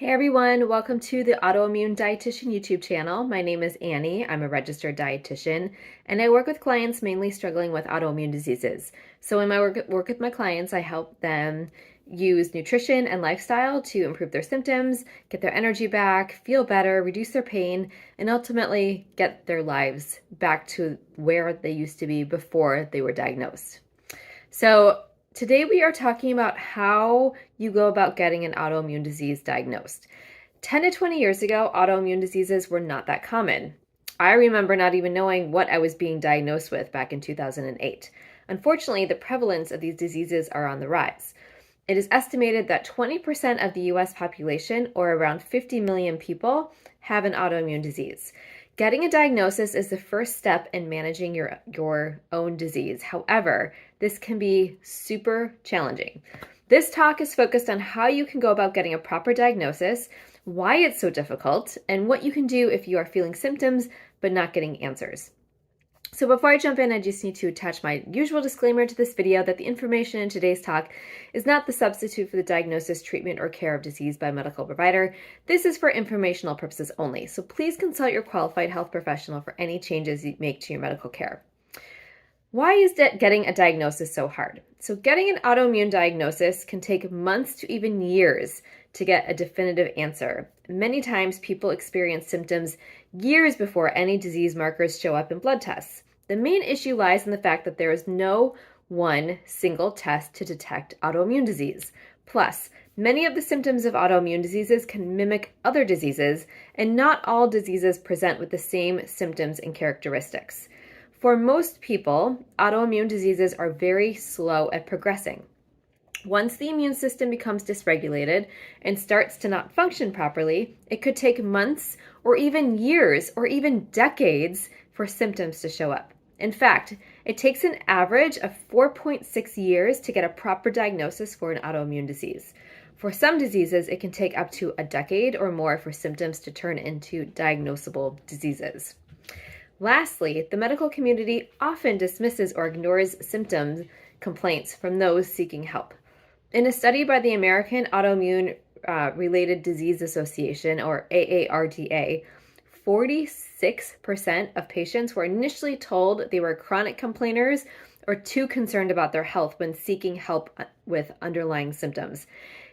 Hey everyone, welcome to the Autoimmune Dietitian YouTube channel. My name is Annie. I'm a registered dietitian and I work with clients mainly struggling with autoimmune diseases. So in my work with my clients, I help them use nutrition and lifestyle to improve their symptoms, get their energy back, feel better, reduce their pain, and ultimately get their lives back to where they used to be before they were diagnosed. So today we are talking about how you go about getting an autoimmune disease diagnosed. 10 to 20 years ago, autoimmune diseases were not that common. I remember not even knowing what I was being diagnosed with back in 2008. Unfortunately, the prevalence of these diseases are on the rise. It is estimated that 20% of the US population, or around 50 million people, have an autoimmune disease. Getting a diagnosis is the first step in managing your own disease. However, this can be super challenging. This talk is focused on how you can go about getting a proper diagnosis, why it's so difficult, and what you can do if you are feeling symptoms but not getting answers. So before I jump in, I just need to attach my usual disclaimer to this video that the information in today's talk is not the substitute for the diagnosis, treatment, or care of disease by a medical provider. This is for informational purposes only, so please consult your qualified health professional for any changes you make to your medical care. Why is getting a diagnosis so hard? So getting an autoimmune diagnosis can take months to even years to get a definitive answer. Many times people experience symptoms years before any disease markers show up in blood tests. The main issue lies in the fact that there is no one single test to detect autoimmune disease. Plus, many of the symptoms of autoimmune diseases can mimic other diseases, and not all diseases present with the same symptoms and characteristics. For most people, autoimmune diseases are very slow at progressing. Once the immune system becomes dysregulated and starts to not function properly, it could take months or even years or even decades for symptoms to show up. In fact, it takes an average of 4.6 years to get a proper diagnosis for an autoimmune disease. For some diseases, it can take up to a decade or more for symptoms to turn into diagnosable diseases. Lastly, the medical community often dismisses or ignores symptom complaints from those seeking help. In a study by the American Autoimmune Related Disease Association, or AARDA, 46% of patients were initially told they were chronic complainers or too concerned about their health when seeking help with underlying symptoms.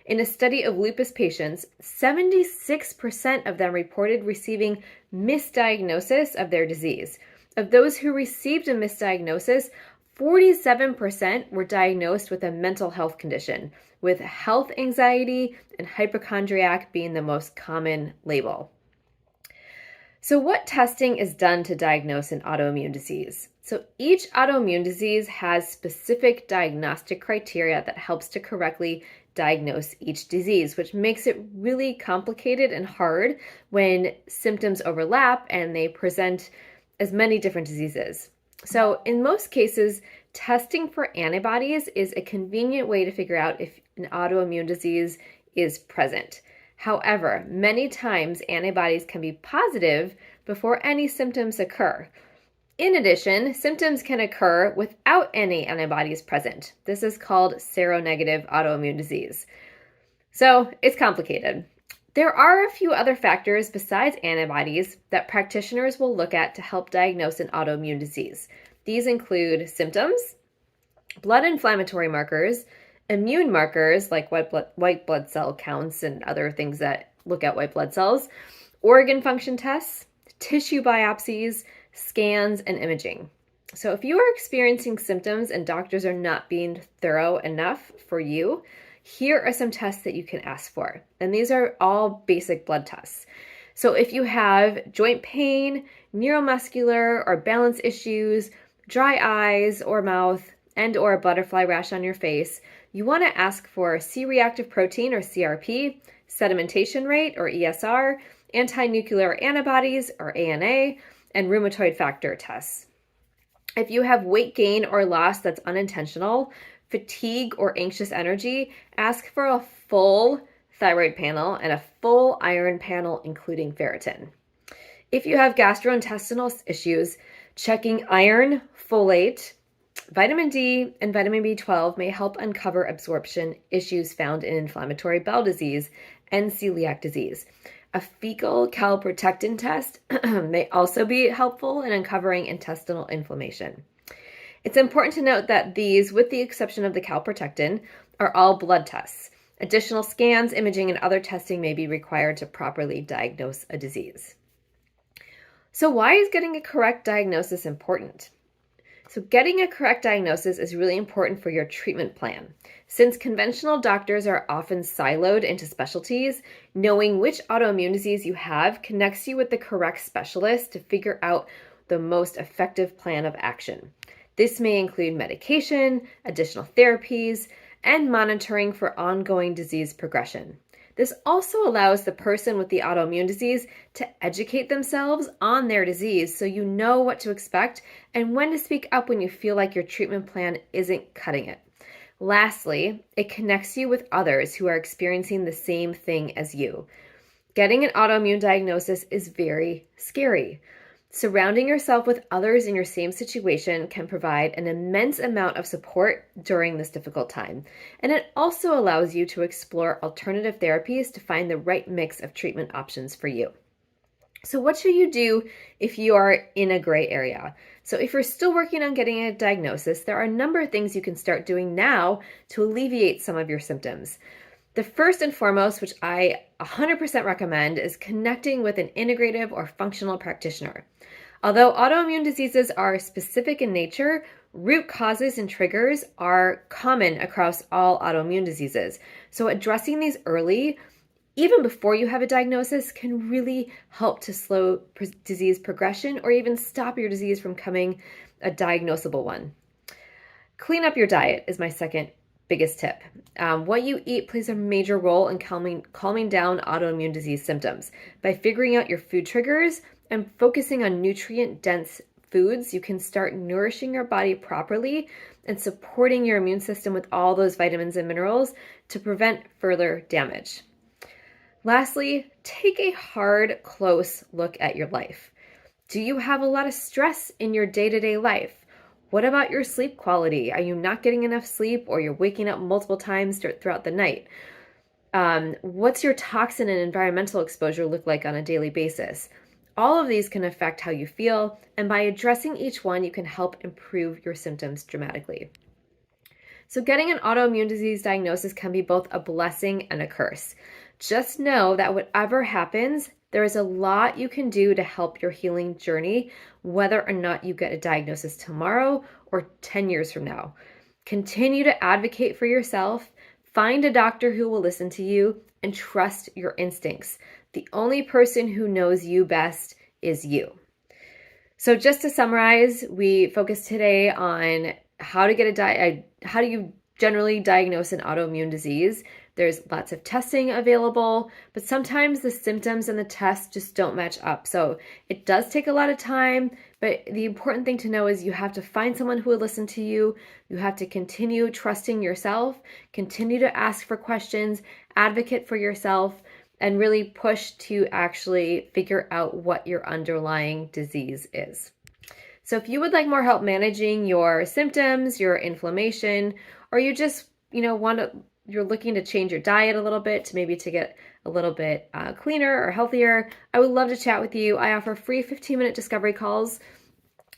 In a study of lupus patients, 76% of them reported receiving misdiagnosis of their disease. Of those who received a misdiagnosis, 47% were diagnosed with a mental health condition, with health anxiety and hypochondriac being the most common label. So what testing is done to diagnose an autoimmune disease? So each autoimmune disease has specific diagnostic criteria that helps to correctly diagnose each disease, which makes it really complicated and hard when symptoms overlap and they present as many different diseases. So in most cases, testing for antibodies is a convenient way to figure out if an autoimmune disease is present. However, many times antibodies can be positive before any symptoms occur. In addition, symptoms can occur without any antibodies present. This is called seronegative autoimmune disease. So it's complicated. There are a few other factors besides antibodies that practitioners will look at to help diagnose an autoimmune disease. These include symptoms, blood inflammatory markers, immune markers like white blood cell counts and other things that look at white blood cells, organ function tests, tissue biopsies, scans, and imaging. So if you are experiencing symptoms and doctors are not being thorough enough for you, here are some tests that you can ask for. And these are all basic blood tests. So if you have joint pain, neuromuscular or balance issues, dry eyes or mouth, and or a butterfly rash on your face, you want to ask for C-reactive protein or CRP, sedimentation rate or ESR, anti-nuclear antibodies or ANA, and rheumatoid factor tests. If you have weight gain or loss that's unintentional, fatigue or anxious energy, ask for a full thyroid panel and a full iron panel, including ferritin. If you have gastrointestinal issues, checking iron, folate, vitamin D, and vitamin B12 may help uncover absorption issues found in inflammatory bowel disease and celiac disease. A fecal calprotectin test may also be helpful in uncovering intestinal inflammation. It's important to note that these, with the exception of the calprotectin, are all blood tests. Additional scans, imaging, and other testing may be required to properly diagnose a disease. So why is getting a correct diagnosis important? So getting a correct diagnosis is really important for your treatment plan. Since conventional doctors are often siloed into specialties, knowing which autoimmune disease you have connects you with the correct specialist to figure out the most effective plan of action. This may include medication, additional therapies, and monitoring for ongoing disease progression. This also allows the person with the autoimmune disease to educate themselves on their disease so you know what to expect and when to speak up when you feel like your treatment plan isn't cutting it. Lastly, it connects you with others who are experiencing the same thing as you. Getting an autoimmune diagnosis is very scary. Surrounding yourself with others in your same situation can provide an immense amount of support during this difficult time. And it also allows you to explore alternative therapies to find the right mix of treatment options for you. So what should you do if you are in a gray area? So if you're still working on getting a diagnosis, there are a number of things you can start doing now to alleviate some of your symptoms. The first and foremost, which I 100% recommend, is connecting with an integrative or functional practitioner. Although autoimmune diseases are specific in nature, root causes and triggers are common across all autoimmune diseases. So addressing these early, even before you have a diagnosis, can really help to slow disease progression or even stop your disease from becoming a diagnosable one. Clean up your diet is my second biggest tip. What you eat plays a major role in calming down autoimmune disease symptoms. By figuring out your food triggers and focusing on nutrient-dense foods, you can start nourishing your body properly and supporting your immune system with all those vitamins and minerals to prevent further damage. Lastly, take a hard, close look at your life. Do you have a lot of stress in your day-to-day life? What about your sleep quality? Are you not getting enough sleep, or you're waking up multiple times throughout the night? What's your toxin and environmental exposure look like on a daily basis? All of these can affect how you feel, and by addressing each one, you can help improve your symptoms dramatically. So getting an autoimmune disease diagnosis can be both a blessing and a curse. Just know that whatever happens, there is a lot you can do to help your healing journey, whether or not you get a diagnosis tomorrow or 10 years from now. Continue to advocate for yourself, find a doctor who will listen to you, and trust your instincts. The only person who knows you best is you. So just to summarize, we focused today on how to get how do you generally diagnose an autoimmune disease. There's lots of testing available, but sometimes the symptoms and the tests just don't match up. So it does take a lot of time, but the important thing to know is you have to find someone who will listen to you. You have to continue trusting yourself, continue to ask for questions, advocate for yourself, and really push to actually figure out what your underlying disease is. So if you would like more help managing your symptoms, your inflammation, or you just, you're looking to change your diet a little bit to get a little bit cleaner or healthier, I would love to chat with you. I offer free 15-minute discovery calls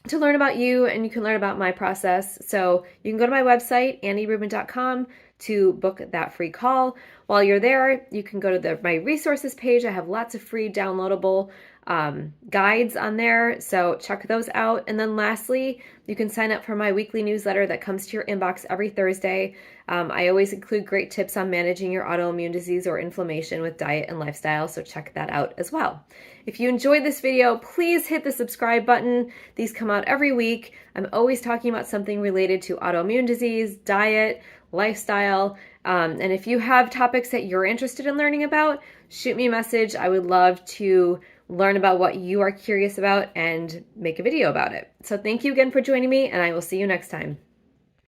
to learn about you, and you can learn about my process. So you can go to my website, annierubin.com, to book that free call. While you're there, you can go to my resources page. I have lots of free downloadable guides on there, so check those out. And then lastly, you can sign up for my weekly newsletter that comes to your inbox every Thursday. I always include great tips on managing your autoimmune disease or inflammation with diet and lifestyle, so check that out as well. If you enjoyed this video, please hit the subscribe button. These come out every week. I'm always talking about something related to autoimmune disease, diet, lifestyle, and if you have topics that you're interested in learning about, shoot me a message. I would love to learn about what you are curious about and make a video about it. So thank you again for joining me, and I will see you next time.